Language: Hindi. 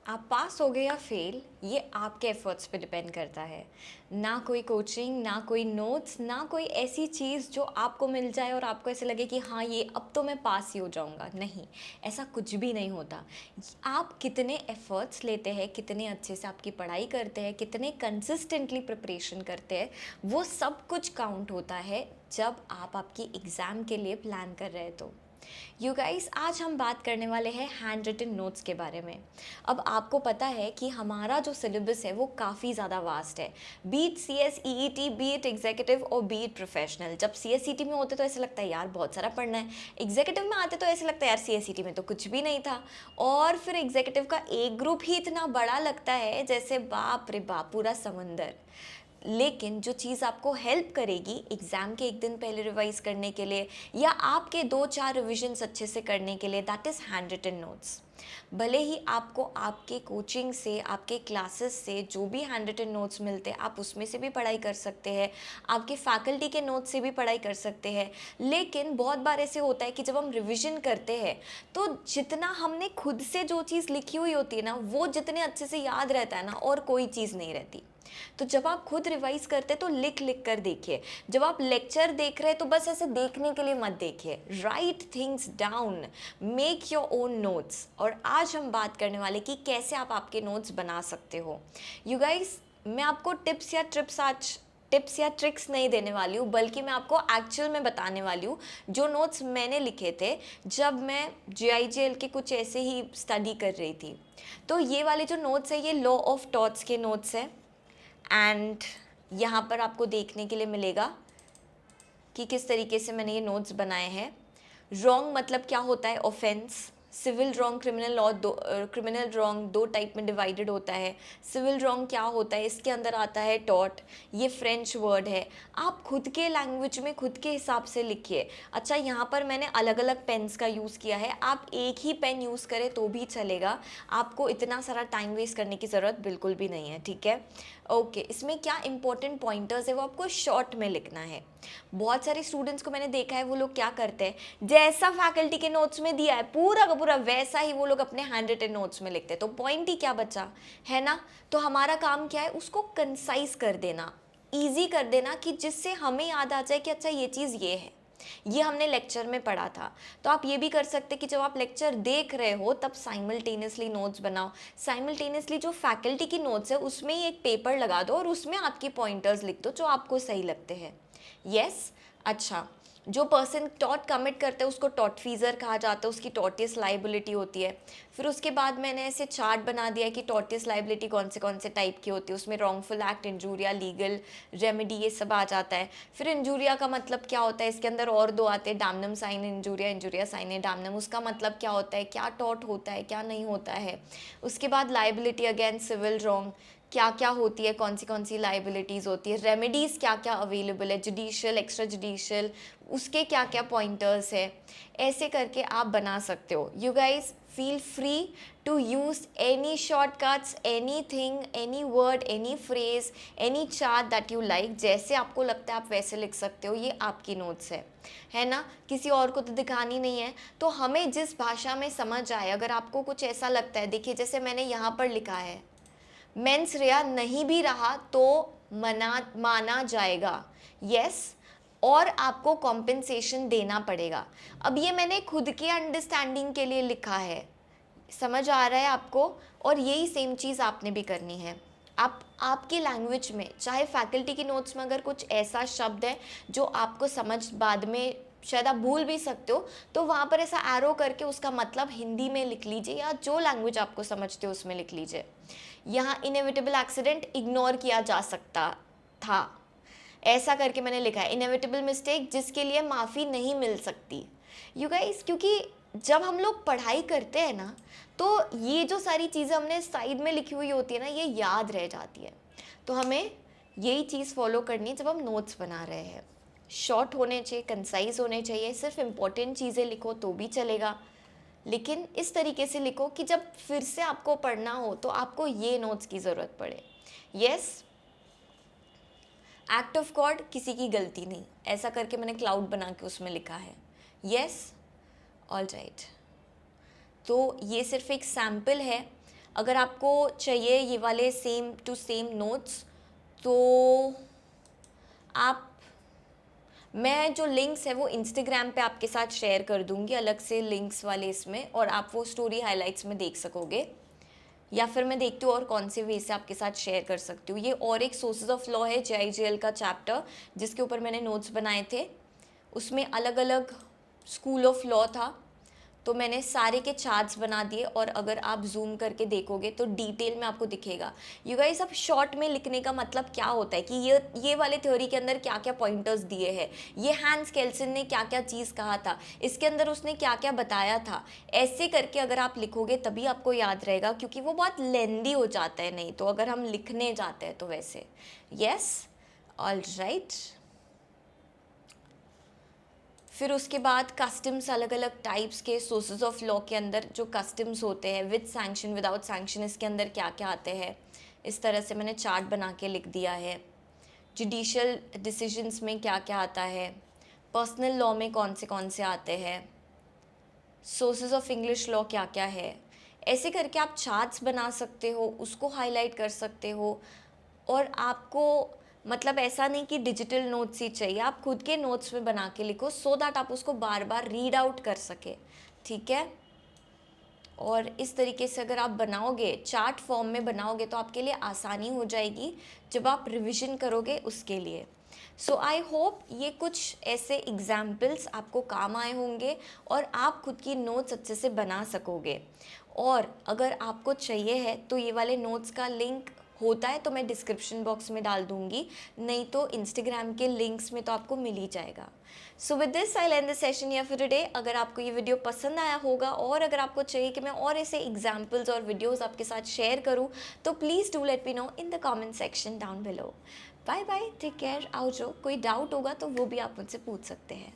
आप पास हो गए या फेल, ये आपके एफर्ट्स पे डिपेंड करता है। ना कोई कोचिंग, ना कोई नोट्स, ना कोई ऐसी चीज़ जो आपको मिल जाए और आपको ऐसे लगे कि हाँ ये अब तो मैं पास ही हो जाऊँगा। नहीं, ऐसा कुछ भी नहीं होता। आप कितने एफर्ट्स लेते हैं, कितने अच्छे से आपकी पढ़ाई करते हैं, कितने कंसिस्टेंटली प्रिपरेशन करते हैं, वो सब कुछ काउंट होता है जब आप आपकी एग्ज़ाम के लिए प्लान कर रहे हैं तो। यू गाइस, आज हम बात करने वाले हैं हैंड रिटन नोट्स के बारे में। अब आपको पता है कि हमारा जो सिलेबस है वो काफ़ी ज़्यादा वास्ट है। Beat C S E E T, beat executive और बीट प्रोफेशनल। जब सी एस सी टी में होते तो ऐसा लगता है यार बहुत सारा पढ़ना है, एग्जीक्यूटिव में आते तो ऐसा लगता है यार सी एस सी टी में तो कुछ भी नहीं था, और फिर एग्जीक्यूटिव का एक ग्रुप ही इतना बड़ा लगता है जैसे बाप रे बाप पूरा समंदर। लेकिन जो चीज़ आपको हेल्प करेगी एग्ज़ाम के एक दिन पहले रिवाइज करने के लिए या आपके 2-4 रिविजन्स अच्छे से करने के लिए, that is hand written notes. भले ही आपको आपके कोचिंग से, आपके क्लासेस से जो भी हैंड रिटन नोट्स मिलते हैं आप उसमें से भी पढ़ाई कर सकते हैं, आपके फैकल्टी के नोट्स से भी पढ़ाई कर सकते हैं। लेकिन बहुत बार ऐसे होता है कि जब हम रिविज़न करते हैं तो जितना हमने खुद से जो चीज़ लिखी हुई होती है ना, वो जितने अच्छे से याद रहता है ना, और कोई चीज़ नहीं रहती। तो जब आप खुद रिवाइज करते तो लिख लिख कर देखिए। जब आप लेक्चर देख रहे हैं तो बस ऐसे देखने के लिए मत देखिए, right things down, make your own notes. और आज हम बात करने वाले कि कैसे आप आपके नोट्स बना सकते हो। यू गाइस, मैं आपको टिप्स या ट्रिक्स नहीं देने वाली हूँ, बल्कि मैं आपको एक्चुअल में बताने वाली हूँ जो नोट्स मैंने लिखे थे जब मैं JIGL के कुछ ऐसे ही स्टडी कर रही थी। तो ये वाले जो नोट्स है ये लॉ ऑफ टॉट्स के नोट्स हैं। एंड यहाँ पर आपको देखने के लिए मिलेगा कि किस तरीके से मैंने ये नोट्स बनाए हैं। रॉन्ग मतलब क्या होता है, offence. Civil wrong, criminal law, criminal wrong दो टाइप में डिवाइडेड होता है। सिविल रॉन्ग क्या होता है, इसके अंदर आता है टॉट, ये फ्रेंच वर्ड है। आप खुद के लैंग्वेज में खुद के हिसाब से लिखिए। अच्छा, यहाँ पर मैंने अलग अलग पेन्स का यूज़ किया है, आप एक ही पेन यूज़ करें तो भी चलेगा, आपको इतना सारा टाइम वेस्ट करने की ज़रूरत बिल्कुल भी नहीं है, ठीक है। ओके, इसमें क्या इंपॉर्टेंट पॉइंटर्स है वो आपको शॉर्ट में लिखना है। बहुत सारे स्टूडेंट्स को मैंने देखा है, वो लोग क्या करते हैं, जैसा फैकल्टी के नोट्स में दिया है पूरा का पूरा वैसा ही वो लोग अपने हैंड रिटन नोट्स में लिखते हैं, तो पॉइंट ही क्या बचा, है ना। तो हमारा काम क्या है, उसको कंसाइज कर देना, ईजी कर देना, कि जिससे हमें याद आ जाए कि अच्छा ये चीज़ ये है, ये हमने लेक्चर में पढ़ा था। तो आप ये भी कर सकते कि जब आप लेक्चर देख रहे हो तब साइमल्टेनियसली नोट्स बनाओ। साइमल्टेनियसली जो फैकल्टी की नोट्स है उसमें ही एक पेपर लगा दो और उसमें आपकी पॉइंटर्स लिख दो जो आपको सही लगते हैं। यस। अच्छा, जो पर्सन टॉट कमिट करते हैं उसको टॉट फीजर कहा जाता है, उसकी टॉटियस लाइबिलिटी होती है। फिर उसके बाद मैंने ऐसे चार्ट बना दिया कि टॉटियस लाइबिलिटी कौन से टाइप की होती है, उसमें wrongful act, injuria, legal remedy, ये सब आ जाता है। फिर इंजूरिया का मतलब क्या होता है, इसके अंदर और दो आते हैं, damnum sine injuria, injuria sine damnum, उसका मतलब क्या होता है, क्या टॉट होता है, क्या नहीं होता है। उसके बाद लाइबिलिटी अगेंस्ट सिविल रॉन्ग, क्या क्या होती है, कौन सी लाइबिलिटीज़ होती है, रेमेडीज़ क्या क्या अवेलेबल है, जुडिशियल, एक्स्ट्रा जुडिशियल, उसके क्या क्या पॉइंटर्स है। ऐसे करके आप बना सकते हो। You guys feel free to use any shortcuts, anything, any word, any phrase, any chart that you like, जैसे आपको लगता है आप वैसे लिख सकते हो। ये आपकी नोट्स है ना, किसी और को तो दिखानी नहीं है। तो हमें जिस भाषा में समझ आए, अगर आपको कुछ ऐसा लगता है, देखिए जैसे मैंने यहाँ पर लिखा है, मेंस रेया नहीं भी रहा तो माना जाएगा, यस, और आपको कॉम्पेंसेशन देना पड़ेगा। अब ये मैंने खुद के अंडरस्टैंडिंग के लिए लिखा है, समझ आ रहा है आपको। और यही सेम चीज़ आपने भी करनी है। आप आपकी लैंग्वेज में, चाहे फैकल्टी की नोट्स में अगर कुछ ऐसा शब्द है जो आपको समझ बाद में शायद आप भूल भी सकते हो, तो वहाँ पर ऐसा एरो करके उसका मतलब हिंदी में लिख लीजिए या जो लैंग्वेज आपको समझते हो उसमें लिख लीजिए। यहाँ इनएविटेबल एक्सीडेंट इग्नोर किया जा सकता था, ऐसा करके मैंने लिखा है। इनएविटेबल मिस्टेक, जिसके लिए माफ़ी नहीं मिल सकती। यू गाइस, क्योंकि जब हम लोग पढ़ाई करते हैं ना, तो ये जो सारी चीज़ें हमने साइड में लिखी हुई होती है ना, ये याद रह जाती है। तो हमें यही चीज़ फॉलो करनी है जब हम नोट्स बना रहे हैं। शॉर्ट होने चाहिए, कंसाइज होने चाहिए, सिर्फ इम्पोर्टेंट चीज़ें लिखो तो भी चलेगा, लेकिन इस तरीके से लिखो कि जब फिर से आपको पढ़ना हो तो आपको ये नोट्स की ज़रूरत पड़े। यस, एक्ट ऑफ गॉड, किसी की गलती नहीं, ऐसा करके मैंने क्लाउड बना के उसमें लिखा है। Yes, all right. तो ये सिर्फ एक सैम्पल है। अगर आपको चाहिए ये वाले सेम टू सेम नोट्स, तो आप, मैं जो लिंक्स है वो इंस्टाग्राम पे आपके साथ शेयर कर दूंगी अलग से लिंक्स वाले इसमें, और आप वो स्टोरी हाइलाइट्स में देख सकोगे। या फिर मैं देखती हूँ और कौन से वे से आपके साथ शेयर कर सकती हूँ। ये और एक सोर्सेज ऑफ लॉ है JIGL का चैप्टर, जिसके ऊपर मैंने नोट्स बनाए थे। उसमें अलग अलग स्कूल ऑफ लॉ था, तो मैंने सारे के चार्ट्स बना दिए, और अगर आप जूम करके देखोगे तो डिटेल में आपको दिखेगा। यू गाइस, अब शॉर्ट में लिखने का मतलब क्या होता है कि ये वाले थ्योरी के अंदर क्या क्या पॉइंटर्स दिए हैं, ये हैंस केल्सन ने क्या क्या चीज़ कहा था, इसके अंदर उसने क्या क्या बताया था, ऐसे करके अगर आप लिखोगे तभी आपको याद रहेगा, क्योंकि वो बहुत लेंदी हो जाता है नहीं तो, अगर हम लिखने जाते हैं तो वैसे। Yes, all right. फिर उसके बाद कस्टम्स, अलग अलग टाइप्स के सोर्सेज ऑफ लॉ के अंदर जो कस्टम्स होते हैं, विद सैंक्शन विदाउट सैंक्शन, इसके अंदर क्या क्या आते हैं, इस तरह से मैंने चार्ट बना के लिख दिया है। जुडिशियल डिसीजंस में क्या क्या आता है, पर्सनल लॉ में कौन से आते हैं, सोर्सेज ऑफ इंग्लिश लॉ क्या क्या है, ऐसे करके आप चार्ट्स बना सकते हो, उसको हाईलाइट कर सकते हो। और आपको मतलब ऐसा नहीं कि डिजिटल नोट्स ही चाहिए, आप खुद के नोट्स में बना के लिखो, सो दैट आप उसको बार बार रीड आउट कर सके, ठीक है। और इस तरीके से अगर आप बनाओगे, चार्ट फॉर्म में बनाओगे, तो आपके लिए आसानी हो जाएगी जब आप रिविज़न करोगे उसके लिए। सो आई होप ये कुछ ऐसे एग्जाम्पल्स आपको काम आए होंगे और आप खुद की नोट्स अच्छे से बना सकोगे। और अगर आपको चाहिए है तो ये वाले नोट्स का लिंक होता है तो मैं डिस्क्रिप्शन बॉक्स में डाल दूँगी, नहीं तो इंस्टाग्राम के लिंक्स में तो आपको मिल ही जाएगा। So with this I and the session here for today. अगर आपको ये वीडियो पसंद आया होगा और अगर आपको चाहिए कि मैं और ऐसे एग्जाम्पल्स और वीडियोस आपके साथ शेयर करूं, तो please do let me know in the comment section down below. Bye bye, take care, आओ। जो कोई डाउट होगा तो वो भी आप मुझसे पूछ सकते हैं।